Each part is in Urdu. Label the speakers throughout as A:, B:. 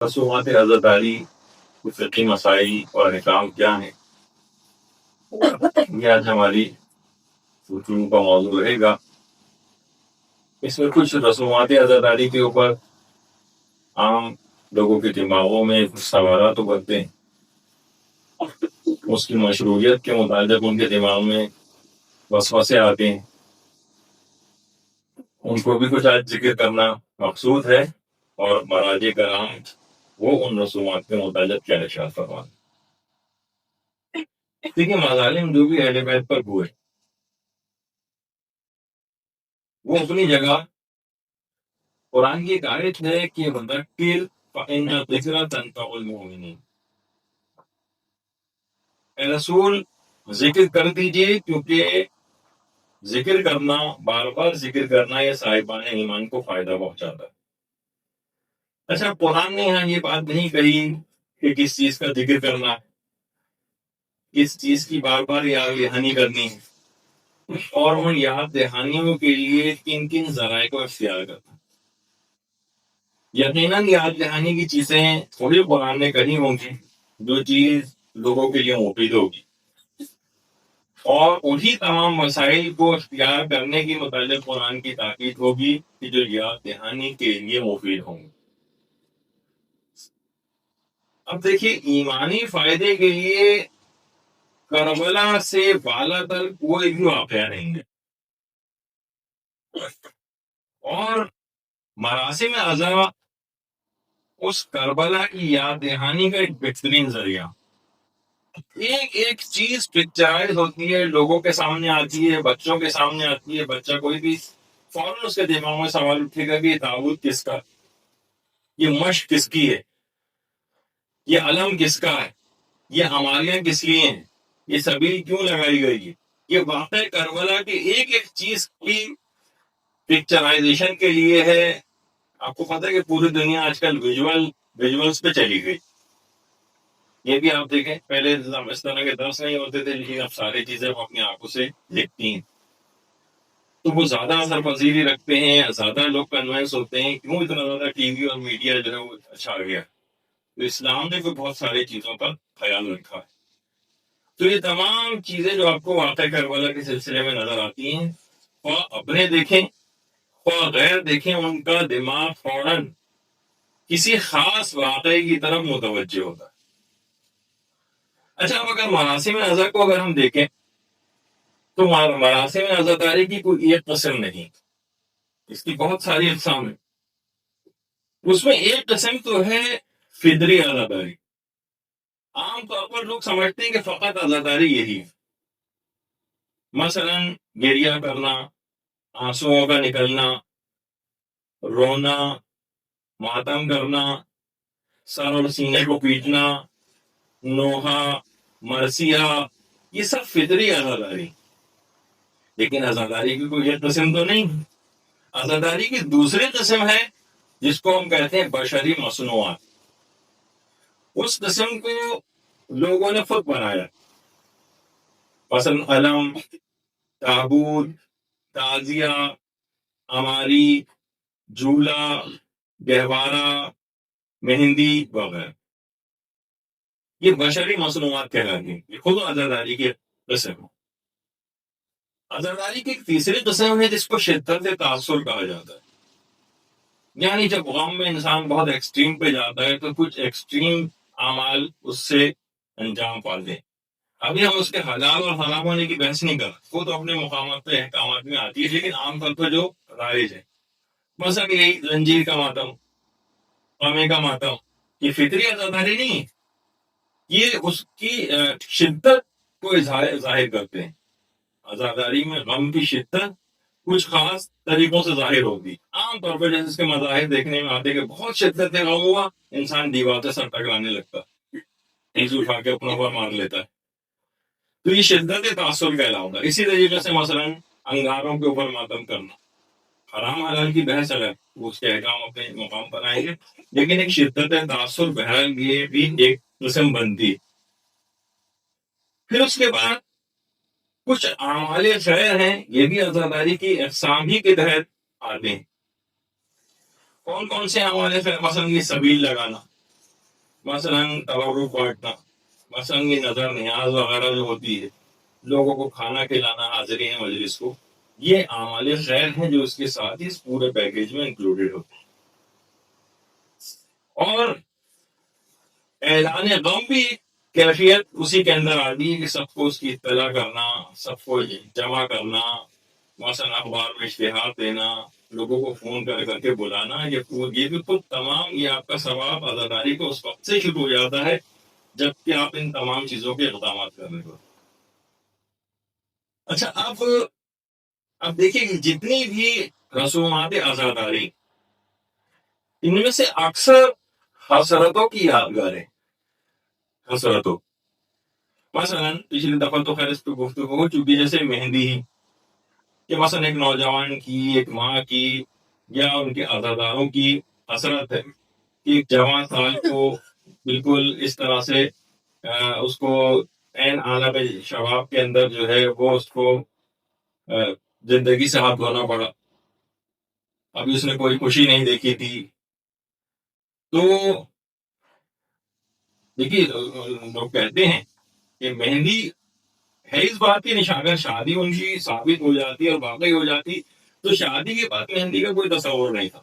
A: رسومات عزاداری کے فقہی مسائل اور احکام کیا ہیں، یہ آج ہماری گفتگو کا موضوع رہے گا۔ اس میں کچھ رسومات عزاداری کے اوپر عام لوگوں کے دماغوں میں کچھ سوالات ابھرتے ہیں، اس کی مشروعیت کے متعلق ان کے دماغ میں وسوسے آتے ہیں، ان کو بھی کچھ آج ذکر کرنا مقصود ہے، اور مراجع کرام وہ ان رسومات کے متعلق کیا ارشاد فرماتے ہیں۔ دیکھیے، مظالم جو بھی اہل بیت پر ہوئے وہ اپنی جگہ قرآن کی ایک آیت ہے کہ مذکر فإن الذکر تنفع المؤمنین، اے رسول ذکر کر دیجئے، کیونکہ ذکر کرنا، بار بار ذکر کرنا، یہ صاحبان ایمان کو فائدہ پہنچاتا ہے۔ اچھا، قرآن نے یہاں یہ بات نہیں کہی کہ کس چیز کا ذکر کرنا ہے، کس چیز کی بار بار یاد دہانی کرنی ہے، اور ان یاد دہانیوں کے لیے کن کن ذرائع کو اختیار کرنا ہے۔ یقیناً یاد دہانی کی چیزیں تھوڑی قرآن نے کہی ہوں گی جو چیز لوگوں کے لیے مفید ہوگی، اور انہی تمام مسائل کو اختیار کرنے کے متعلق قرآن کی تاکید ہوگی کہ جو یاد دہانی کے لیے مفید ہوں گے۔ اب دیکھیے، ایمانی فائدے کے لیے کربلا سے بالا تر کوئی بھی واقعہ نہیں ہے، اور مراسم عزا اس کربلا کی یاد دہانی کا ایک بہترین ذریعہ۔ ایک ایک چیز پکچرائز ہوتی ہے، لوگوں کے سامنے آتی ہے، بچوں کے سامنے آتی ہے، بچہ کوئی بھی فوراً اس کے دماغ میں سوال اٹھے گا کہ یہ تابوت کس کا، یہ مشق کس کی ہے، یہ علم کس کا ہے، یہ ہماریاں کس لیے ہیں، یہ سبیل کیوں لگائی گئی ہے۔ یہ واقع کربلا کی ایک ایک چیز کی پکچرائزیشن کے لیے ہے۔ آپ کو پتہ ہے کہ پوری دنیا آج کل ویژولز پہ چلی گئی۔ یہ بھی آپ دیکھیں، پہلے اس طرح کے درس نہیں ہوتے تھے، لیکن اب ساری چیزیں وہ اپنی آنکھوں سے دیکھتی ہیں، تو وہ زیادہ اثر پذیری رکھتے ہیں، زیادہ لوگ کنوینس ہوتے ہیں۔ کیوں اتنا زیادہ ٹی وی اور میڈیا جو ہے وہ چھا گیا؟ تو اسلام نے بھی بہت ساری چیزوں کا خیال رکھا ہے۔ تو یہ تمام چیزیں جو آپ کو واقع کربلا کے سلسلے میں نظر آتی ہیں، خواہ اپنے دیکھیں خواہ غیر دیکھیں، ان کا دماغ فوراً کسی خاص واقعے کی طرف متوجہ ہوتا ہے۔ اچھا، اب اگر مراسم عزا کو اگر ہم دیکھیں تو مراسم عزاداری کی کوئی ایک قسم نہیں، اس کی بہت ساری اقسام ہیں۔ اس میں ایک قسم تو ہے فدری عزاداری۔ عام طور پر لوگ سمجھتے ہیں کہ فقط عزاداری یہی ہے، مثلا گریہ کرنا، آنسوؤں کا نکلنا، رونا، ماتم کرنا، سر اور سینے کو پیٹنا، نوحہ، مرثیہ، یہ سب فطری عزاداری۔ لیکن عزاداری کی کوئی ایک قسم تو نہیں۔ عزاداری کی دوسری قسم ہے جس کو ہم کہتے ہیں بشری مصنوعات۔ اس قسم کو لوگوں نے خود بنایا، مثلا علم، تابوت، تعزیہ، اماری، جھولا، گہوارہ، مہندی وغیرہ۔ یہ بشری مصنوعات کہلاتی ہیں، یہ خود عزاداری کی قسم ہے۔ عزاداری کی ایک تیسری قسم ہے جس کو شدت تاثر کہا جاتا ہے، یعنی جب غم میں انسان بہت ایکسٹریم پہ جاتا ہے تو کچھ ایکسٹریم اعمال اس سے انجام پاتے ہیں۔ ابھی ہم اس کے حلال اور حرام ہونے کی بحث نہیں کر رہے، وہ تو اپنے مقامات پہ احکامات میں آتی ہے، لیکن عام طور پر جو رائج ہے، مثلا یہی زنجیر کا ماتم، قمے کا ماتم، یہ فطری عزاداری نہیں ہے، یہ اس کی شدت کو ظاہر کرتے ہیں۔ عزاداری میں غم کی شدت کچھ خاص طریقوں سے ظاہر ہوگی۔ عام طور پر جیسے اس کے مظاہر دیکھنے میں آتے کہ بہت شدت غم ہوا، انسان دیوار سے سر ٹکرانے لگتا، ایک اٹھا کے اپنا اوپر مار لیتا ہے، تو یہ شدت تاثر کہلاتا ہے۔ اسی طریقے سے مثلا انگاروں کے اوپر ماتم کرنا، حرام حلال کی بحث الگ، اس کے احکام اپنے مقام پر آئیں گے، لیکن ایک شدت تاثر بہرحال یہ بھی ایک قسم بنتی ہے۔ پھر اس کے بعد کچھ اعمال خیر ہیں، یہ بھی عزاداری کی اقسام ہی کے تحت آتے ہیں۔ کون کون سے اعمال خیر؟ مثلا یہ سبیل لگانا، مثلاً تبرک بانٹنا، مثلاً یہ نظر نیاز وغیرہ جو ہوتی ہے، لوگوں کو کھانا کھلانا حاضرین مجلس کو، یہ اعمال خیر ہیں جو اس کے ساتھ اس پورے پیکیج میں انکلوڈیڈ ہوتے ہیں. اور اعلان غم بھی کیفیت اسی کے اندر آتی ہے کہ سب کو اس کی اطلاع کرنا، سب کو جمع کرنا، مثلا اخبار میں اشتہار دینا، لوگوں کو فون کر کے بلانا، یہ بھی خود تمام یہ آپ کا ثواب عزاداری کو اس وقت سے شروع ہو جاتا ہے جبکہ آپ ان تمام چیزوں کے اقدامات کر رہے ہو. اچھا، اب دیکھیے کہ جتنی بھی رسومات عزاداری، ان میں سے اکثر حسرتوں کی یادگار ہے. حسرتوں، مثلا پچھلی دفعہ تو خیر اس پہ گفتگو ہو چکی، جیسے مہندی ہی کہ مثلا ایک نوجوان کی، ایک ماں کی یا ان کے عزاداروں کی حسرت ہے کہ ایک جوان سال کو بالکل اس طرح سے اس کو عین عالم شباب کے اندر جو ہے وہ اس کو زندگی سے ہاتھ دھونا پڑا. ابھی اس نے کوئی خوشی نہیں دیکھی تھی. تو دیکھیے لوگ کہتے ہیں کہ مہندی ہے اس بات کی نشان، اگر شادی ان کی ثابت ہو جاتی اور واقعی ہو جاتی تو شادی کے بعد مہندی کا کوئی تصور نہیں تھا.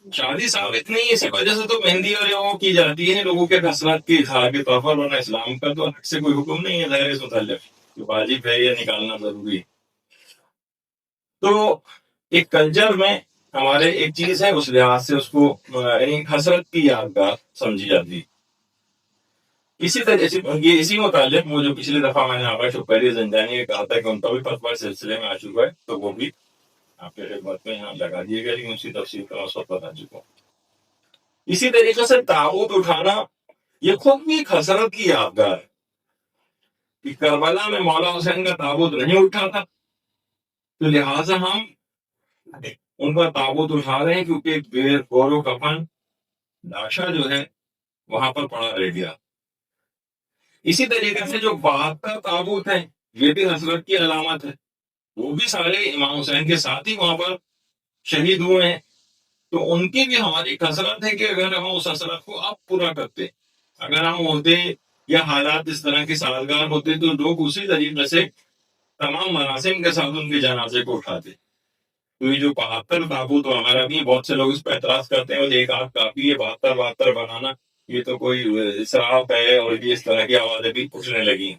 A: شادی ثابت نہیں ہے، اسی وجہ سے تو مہندی اور وہ کی جاتی ہے لوگوں کے حسرت کی اظہار کے طور پر، ورنہ اسلام کا تو حق سے کوئی حکم نہیں ہے ظاہر اس متعلق کہ واجب ہے یا نکالنا ضروری ہے. تو ایک کلچر میں ہمارے ایک چیز ہے، اس لحاظ سے اس کو یعنی حسرت کی یادگار سمجھی جاتی ہے. اسی طرح سے یہ اسی متعلق وہ جو پچھلی دفعہ میں نے آغاز پہلے زندانی نے کہا تھا کہ ان کا بھی فتویٰ سلسلے میں آ چکا ہے، تو وہ بھی آپ کے خدمت میں یہاں لگا دیے گئے، لیکن اسی تفصیل کا اس وقت بتا چکا ہوں. اسی طریقے سے تابوت اٹھانا یہ خود بھی ایک حسرت کی یادگار ہے کہ کربلا میں مولا حسین کا تابوت نہیں اٹھا تھا، تو لہٰذا ہم ان کا تابوت اٹھا رہے ہیں کیونکہ ایک بے گور و کفن لاشا جو ہے وہاں پر پڑا رہ گیا. اسی طریقے سے جو 72 تابوت ہیں یہ بھی حسرت کی علامت ہے، وہ بھی سارے امام حسین کے ساتھ ہی وہاں پر شہید ہوئے ہیں. تو ان کی بھی ہماری ایک حسرت ہے کہ اگر ہم اس حسرت کو اب پورا کرتے، اگر ہم ہوتے یا حالات اس طرح کے سازگار ہوتے تو لوگ اسی طریقے سے تمام مراسم کے ساتھ ان کے جنازے کو اٹھاتے. تو یہ جو 72 تابوت وغیرہ بھی بہت سے لوگ اس پہ اعتراض کرتے ہیں اور ایک آدھ کافی ہے 72 بنانا، یہ تو کوئی اسراف ہے، اور یہ اس طرح کی آوازیں بھی اٹھنے لگی.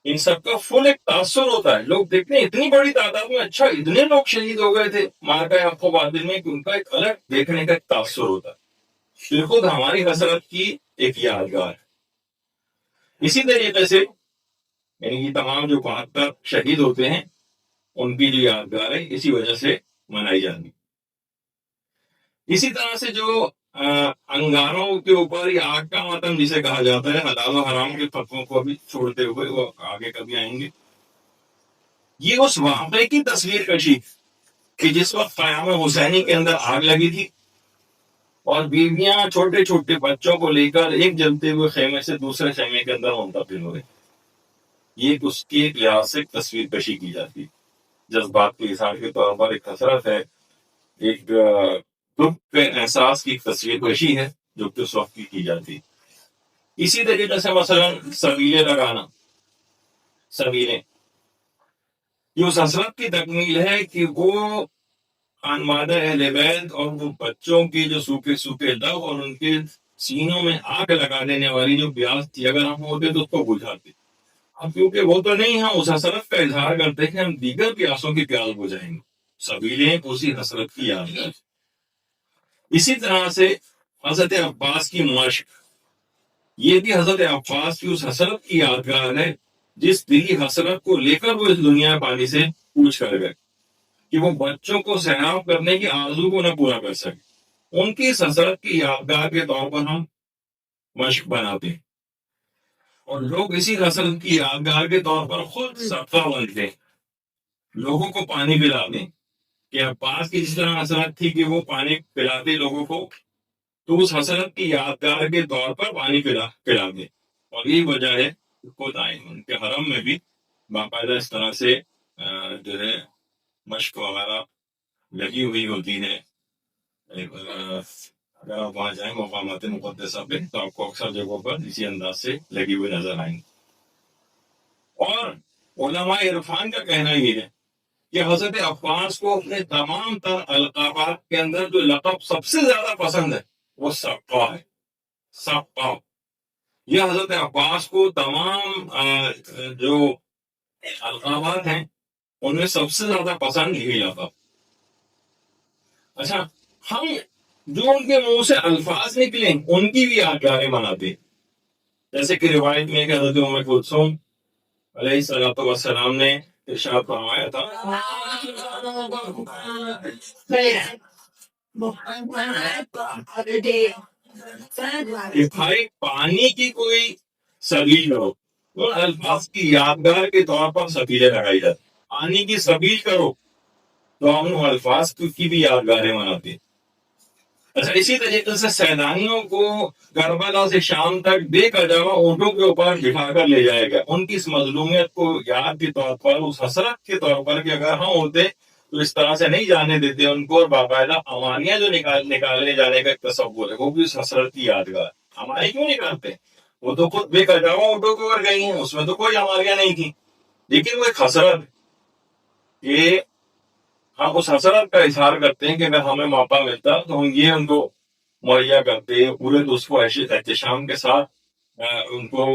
A: ان سب کا فل ایک تاثر ہوتا ہے، لوگ دیکھتے ہیں اتنی بڑی تعداد میں، اچھا اتنے لوگ شہید ہو گئے تھے مارکا آنکھوں بادل میں، کہ ان کا ایک الگ دیکھنے کا ایک تاثر ہوتا ہے. یہ خود ہماری حسرت کی ایک یادگار ہے. اسی طریقے سے یعنی یہ تمام جو 72 شہید ہوتے ہیں ان کی جو یادگار ہے اسی وجہ سے منائی جاتی. اسی طرح سے جو انگاروں کے اوپر یا آگ کا ماتم جسے کہا جاتا ہے، حلال و حرام کے فتووں کو بھی چھوڑتے ہوئے وہ آگے کبھی آئیں گے، یہ اس واقعے کی تصویر کشی کہ جس وقت قیام حسینی کے اندر آگ لگی تھی اور بیویاں چھوٹے چھوٹے بچوں کو لے کر ایک جلتے ہوئے خیمے سے دوسرے خیمے کے اندر منتقل ہوئے، یہ اس کی ایک لحاظ سے تصویر کشی کی جاتی. جذبات کے اظہار کے طور پر ایک حسرت ہے، ایک دکھ کے احساس کی تصویر کشی ہے جو کہ اس وقت کی جاتی. اسی طریقے سے مثلا سبیلے لگانا، سبیلیں یہ اس حسرت کی تکمیل ہے کہ وہ خانوادہ اہل بیت اور وہ بچوں کی جو سوکھے سوکھے لب اور ان کے سینوں میں آگ لگا دینے والی جو پیاس تھی، اگر ہم ہوتے تو اس کو بجھاتے. اب کیونکہ وہ تو نہیں، ہم اس حسرت کا اظہار کرتے ہیں کہ ہم دیگر پیاسوں کی پیاس بجھائیں گے. سبیلیں اسی حسرت کی یادگار. اسی طرح سے حضرت عباس کی مشق، یہ بھی حضرت عباس کی اس حسرت کی یادگار ہے جس دلی حسرت کو لے کر وہ اس دنیا پانی سے کوچ کر گئے کہ وہ بچوں کو سیراب کرنے کی آرزو کو نہ پورا کر سکے. ان کی اس حسرت کی یادگار کے طور پر ہم مشق بناتے ہیں اور لوگ اسی حسرت کی یادگار کے طور پر خود صدقہ بنتے ہیں، لوگوں کو پانی پلاتے ہیں. کہ عباس کی جس طرح حسرت تھی کہ وہ پانی پلاتے لوگوں کو، تو اس حسرت کی یادگار کے طور پر پانی پلاتے. اور یہی وجہ ہے خود آئے ان کے حرم میں بھی باقاعدہ اس طرح سے جو ہے مشق وغیرہ لگی ہوئی ہوتی ہے. اگر آپ وہاں جائیں مقامات مقدسہ پہ تو آپ کو اکثر جگہوں پر اسی انداز سے لگی ہوئی نظر آئیں گی. اور علماء عرفان کا کہنا یہ ہے کہ حضرت عباس کو اپنے تمام تر القابات کے اندر جو لقب سب سے زیادہ پسند ہے وہ سقا ہے. سقا یہ حضرت عباس کو تمام جو القابات ہیں ان میں سب سے زیادہ پسند یہی لقب. اچھا ہم جو ان کے منہ سے الفاظ نکلے ان کی بھی یادگاریں مناتے ہیں. جیسے کہ روایت میں کہ حضرت ام کلثوم علیہ الصلوۃ والسلام نے ارشاد فرمایا تھا کہ بھائی پانی کی کوئی سبیل کرو. تو الفاظ کی یادگار کے طور پر سبیلیں لگائی جاتی. پانی کی سبیل کرو تو ہم الفاظ کی بھی یادگاریں مناتے ہیں. اچھا اسی طریقے سے سیلانیوں کو کربلا سے شام تک بے قدرہ اونٹوں کے اوپر بٹھا کر لے جائے گا. ان کی اس مظلومیت کو یاد کے طور پر اس حسرت کے طور پر کہ اگر ہم ہوتے تو اس طرح سے نہیں جانے دیتے ان کو. اور باقاعدہ ہماریاں جو نکالنے جانے کا ایک تصور ہے وہ بھی اس حسرت کی یادگار. ہماری کیوں نکالتے؟ وہ تو خود بے قدرہ اونٹوں کے اوپر گئی ہیں, اس میں تو کوئی ہماریاں نہیں تھی, لیکن وہ ایک حسرت کہ ہم اس حسرت کا اظہار کرتے ہیں کہ اگر ہمیں موقع ملتا تو ہم یہ ان کو مہیا کرتے پورے دوست کو احتشام کے ساتھ ان کو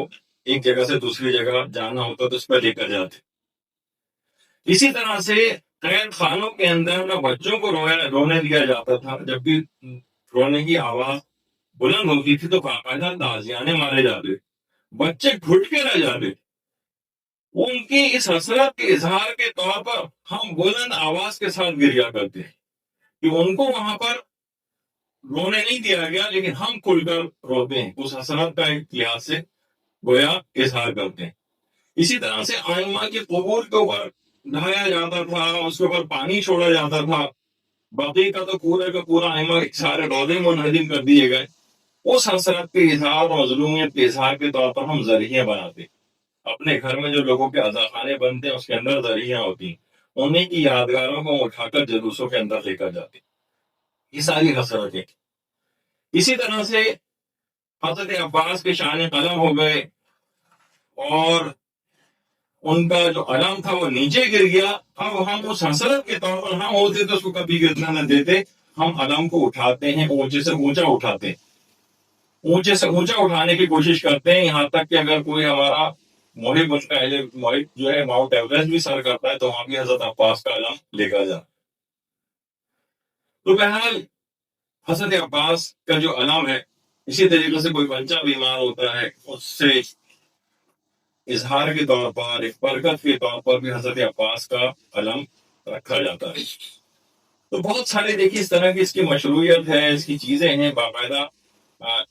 A: ایک جگہ سے دوسری جگہ جانا ہوتا تو اس پر لے کر جاتے. اسی طرح سے قید خانوں کے اندر نہ بچوں کو رونے دیا جاتا تھا, جب بھی رونے کی آواز بلند ہوتی تھی تو باقاعدہ تازیانے مارے جاتے, بچے گھٹ کے رہ جاتے. ان کی اس حسرت کے اظہار کے طور پر ہم بلند آواز کے ساتھ گریا کرتے ہیں کہ ان کو وہاں پر رونے نہیں دیا گیا لیکن ہم کھل کر روتے ہیں. اس حسرت کا ایک لحاظ سے گویا اظہار کرتے ہیں. اسی طرح سے آئمہ کے قبور کے اوپر نہایا جاتا تھا, اس کے اوپر پانی چھوڑا جاتا تھا. باقی کا تو پورے کا پورا آئمہ سارے روزے منہدم کر دیے گئے. اس حسرت کے اظہار اور مظلومیت کے اظہار کے طور پر ہم ذریعے بناتے. اپنے گھر میں جو لوگوں کے عزاخانے بنتے ہیں اس کے اندر ذریعہ ہوتی ہیں, انہیں کی یادگاروں کو اٹھا کر جلوسوں کے اندر لے کر جاتے. یہ ساری حسرتیں. اسی طرح سے حضرت عباس کے شان قلم ہو گئے اور ان کا جو علم تھا وہ نیچے گر گیا. اب ہم اس حسرت کے طور پر ہم ہوتے تو اس کو کبھی گرنا نہ دیتے, ہم علم کو اٹھاتے ہیں, اونچے سے اونچا اٹھاتے ہیں, اونچے سے اونچا اٹھانے کی کوشش کرتے ہیں. یہاں تک کہ اگر کوئی ہمارا محب ان کا محب جو ہے ماؤنٹ ایوریسٹ بھی سر کرتا ہے تو وہاں بھی حضرت عباس کا علم لے کر جاتا. تو بہرحال حضرت عباس کا جو علم ہے, اسی طریقے سے کوئی بچہ بیمار ہوتا ہے اس سے اظہار کے طور پر ایک برکت کے طور پر بھی حضرت عباس کا علم رکھا جاتا ہے. تو بہت سارے دیکھیے اس طرح کی اس کی مشروعیت ہے, اس کی چیزیں ہیں. باقاعدہ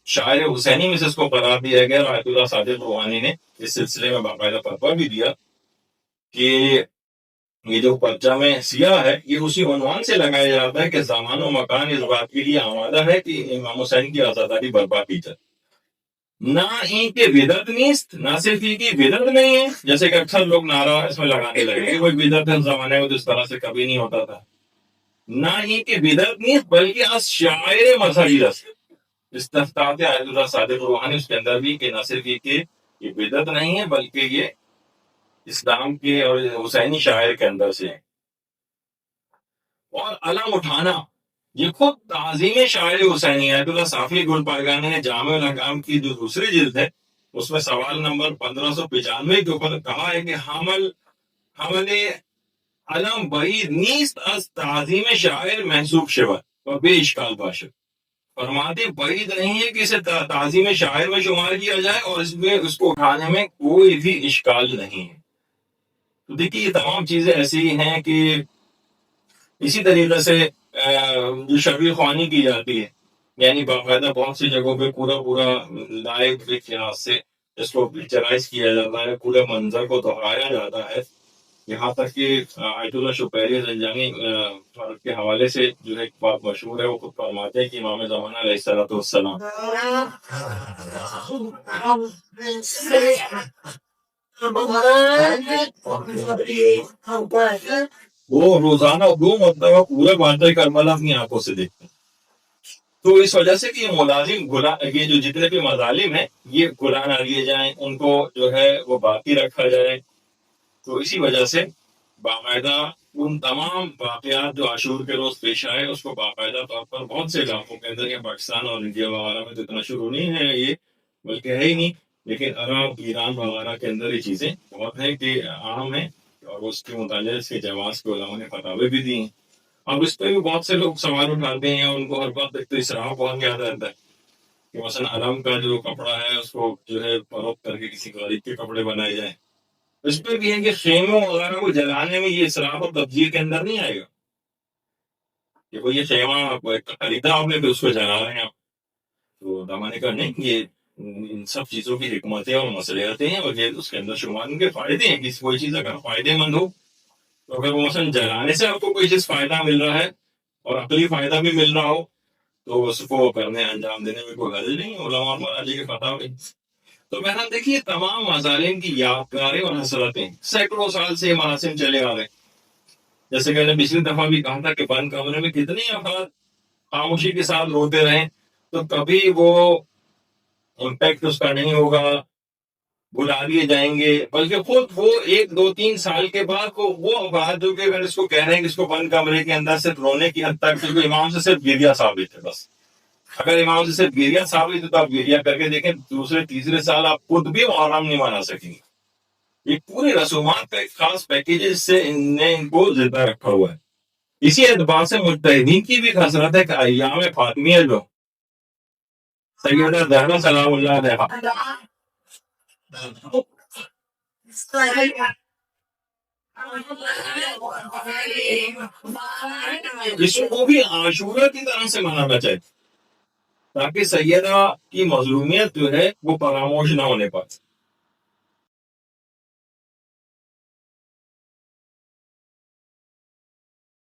A: شاعر حسینی میں سے اس کو قرار دیا گیا. آیت اللہ صادق روحانی نے اس سلسلے میں باقاعدہ فتویٰ بھی دیا کہ یہ جو پرچم سیاہ ہے یہ اسی عنوان سے لگایا جاتا ہے کہ زمان و مکان اس بات کے لیے آمادہ ہے کہ امام حسین کی آزاداری برپا کی جائے. نہ ان کے بدعت نیست, نہ صرف ان کی بدعت نہیں ہے جیسے کہ اکثر لوگ نعرہ اس میں لگانے لگے کہ کوئی بدعت ہے زمانے میں تو اس طرح سے کبھی نہیں ہوتا تھا. نہ ان کی بدعت نیست بلکہ از شاعر مذہبی رس استفتاحات آیت اللہ صادق روحانی اس کے اندر بھی کہ نہ صرف یہ بدعت نہیں ہے بلکہ یہ اسلام کے اور حسینی شاعر کے اندر سے ہے. اور علم اٹھانا یہ خود تعظیم شاعر حسینی آیت اللہ صافی گل پائگانی نے جامع الاحکام کی جو دوسری جلد ہے اس میں سوال نمبر 1595 کے اوپر کہا ہے کہ حمل علم بعید نیست از تعظیم شاعر محسوب شود و بے اشکال باشد. فرماتے بعید نہیں ہے کہ اسے تعظیم شاعر میں شمار کیا جائے اور اس میں اس کو اٹھانے میں کوئی بھی اشکال نہیں ہے. تو دیکھیے یہ تمام چیزیں ایسی ہیں کہ اسی طریقے سے جو شبیہ خوانی کی جاتی ہے یعنی باقاعدہ بہت سی جگہوں پہ پورا لائیو کے لحاظ سے اس کو پکچرائز کیا جاتا ہے, پورے منظر کو دہرایا جاتا ہے. یہاں تک کہ آیت اللہ شپیری زنجانی کے حوالے سے جو ایک بات مشہور ہے وہ خود فرماتے ہیں کہ امام زمانہ علیہ الصلوۃ والسلام وہ روزانہ 2 مرتبہ پورا واقعہ کربلا اپنی آنکھوں سے دیکھتے ہیں. تو اس وجہ سے کہ یہ ملازم یہ جو جتنے بھی مظالم ہیں یہ گلا نہ لیے جائیں، ان کو جو ہے وہ باقی رکھا جائے. تو اسی وجہ سے باقاعدہ ان تمام واقعات جو عاشور کے روز پیش آئے اس کو باقاعدہ طور پر بہت سے علاقوں کے اندر، یا پاکستان اور انڈیا وغیرہ میں تو اتنا شروع نہیں ہے یہ، بلکہ ہے ہی نہیں، لیکن عرب ایران وغیرہ کے اندر یہ چیزیں بہت ہیں کہ عام ہیں، اور اس کے متعلق اس کے جواز کے علماء نے فتاوے بھی دی ہیں. اب اس پہ بھی بہت سے لوگ سوال اٹھاتے ہیں، ان کو ہر وقت ایک تو اسراف بہت یاد رہتا ہے کہ مثلا علم کا جو کپڑا ہے اس کو جو ہے فروخت کر کے کسی غریب کے کپڑے بنائے جائیں. اس پہ بھی ہے کہ خیموں وغیرہ کو جلانے میں یہ اسراف اور تبذیر کے اندر نہیں آئے گا کہ وہ یہ خیمہ خریدا آپ نے پھر اس کو جلا رہے ہیں آپ. تو دامانے کا نہیں، یہ ان سب چیزوں کی حکمتیں اور مصلحتیں ہیں، اور یہ اس کے اندر شمار ان کے فائدے ہیں کہ کوئی چیز اگر فائدے مند ہو تو اگر وہ مثلا جلانے سے آپ کو کوئی چیز فائدہ مل رہا ہے اور عقلی فائدہ بھی مل رہا ہو تو اس کو کرنے انجام دینے میں کوئی حرج نہیں. علماء اور مراجع کے فتاوے. تو بہرحال دیکھیے تمام مظالم کی یادگاریں اور حسرتیں سینکڑوں سال سے یہ مراسم چلے آ رہے ہیں. جیسے کہ میں نے پچھلی دفعہ بھی کہا تھا کہ بند کمرے میں کتنے افراد خاموشی کے ساتھ روتے رہے تو کبھی وہ امپیکٹ اس کا نہیں ہوگا، بلا دیے جائیں گے، بلکہ خود وہ 1 2 3 سال کے بعد وہ افراد جو کہ اگر اس کو کہہ رہے ہیں کہ اس کو بند کمرے کے اندر صرف رونے کی حد تک، کیونکہ امام سے صرف گریا ثابت ہے بس. اگر امام سے صرف گریا ثابت ہے تو آپ گریا کر کے دیکھیں، دوسرے تیسرے سال آپ خود بھی محرم نہیں منا سکیں گے. یہ پوری رسومات کا ایک خاص پیکیج ہے جس سے ان کو زندہ رکھا ہوا ہے. اسی اعتبار سے مجتہدین کی بھی حسرت ہے کہ ایام فاطمیہ جو سیدہ زہرا سلام اللہ علیہا اس کو بھی عاشورہ کی طرح سے منانا چاہیے تاکہ سیدہ کی مظلومیت جو ہے وہ فراموش نہ ہونے پائے.